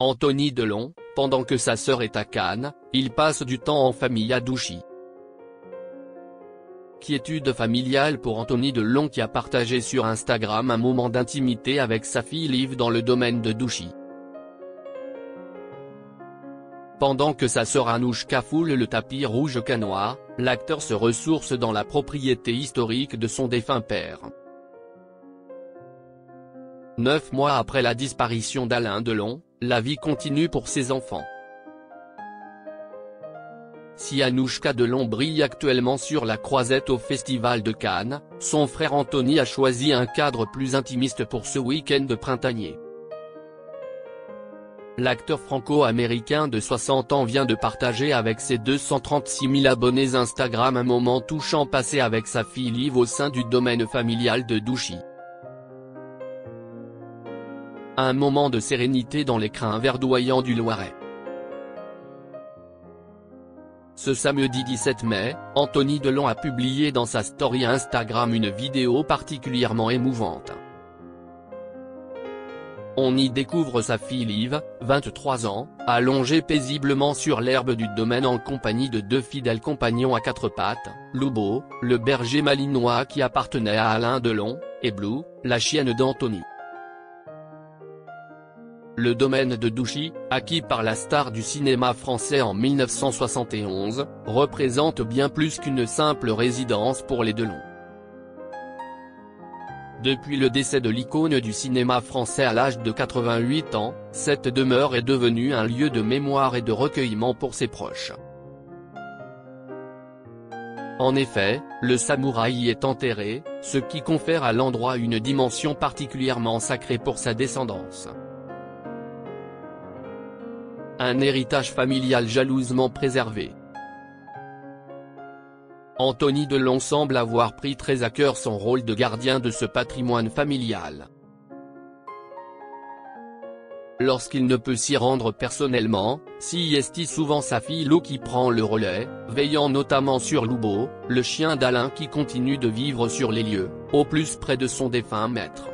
Anthony Delon, pendant que sa sœur est à Cannes, il passe du temps en famille à Douchy. Quiétude familiale pour Anthony Delon qui a partagé sur Instagram un moment d'intimité avec sa fille Liv dans le domaine de Douchy. Pendant que sa sœur Anouchka foule le tapis rouge cannois, l'acteur se ressource dans la propriété historique de son défunt père. 9 mois après la disparition d'Alain Delon, la vie continue pour ses enfants. Si Anouchka Delon brille actuellement sur la croisette au Festival de Cannes, son frère Anthony a choisi un cadre plus intimiste pour ce week-end printanier. L'acteur franco-américain de 60 ans vient de partager avec ses 236 000 abonnés Instagram un moment touchant passé avec sa fille Liv au sein du domaine familial de Douchy. Un moment de sérénité dans les crins verdoyants du Loiret. Ce samedi 17 mai, Anthony Delon a publié dans sa story Instagram une vidéo particulièrement émouvante. On y découvre sa fille Liv, 23 ans, allongée paisiblement sur l'herbe du domaine en compagnie de 2 fidèles compagnons à 4 pattes, Lubo, le berger malinois qui appartenait à Alain Delon, et Blue, la chienne d'Anthony. Le domaine de Douchy, acquis par la star du cinéma français en 1971, représente bien plus qu'une simple résidence pour les Delon. Depuis le décès de l'icône du cinéma français à l'âge de 88 ans, cette demeure est devenue un lieu de mémoire et de recueillement pour ses proches. En effet, le samouraï y est enterré, ce qui confère à l'endroit une dimension particulièrement sacrée pour sa descendance. Un héritage familial jalousement préservé. Anthony Delon semble avoir pris très à cœur son rôle de gardien de ce patrimoine familial. Lorsqu'il ne peut s'y rendre personnellement, s'y est souvent sa fille Lou qui prend le relais, veillant notamment sur Lubo, le chien d'Alain qui continue de vivre sur les lieux, au plus près de son défunt maître.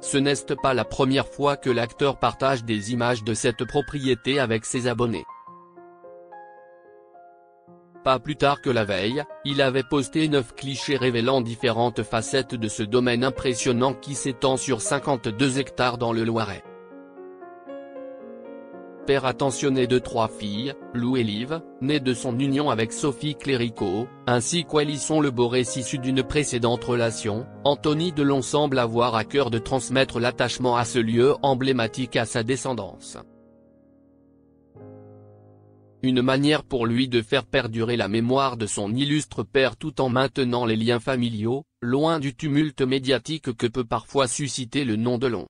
Ce n'est pas la première fois que l'acteur partage des images de cette propriété avec ses abonnés. Pas plus tard que la veille, il avait posté 9 clichés révélant différentes facettes de ce domaine impressionnant qui s'étend sur 52 hectares dans le Loiret. Père attentionné de 3 filles, Lou et Liv, nées de son union avec Sophie Cléricault, ainsi qu'Alisson Le Borès issu d'une précédente relation, Anthony Delon semble avoir à cœur de transmettre l'attachement à ce lieu emblématique à sa descendance. Une manière pour lui de faire perdurer la mémoire de son illustre père tout en maintenant les liens familiaux, loin du tumulte médiatique que peut parfois susciter le nom Delon.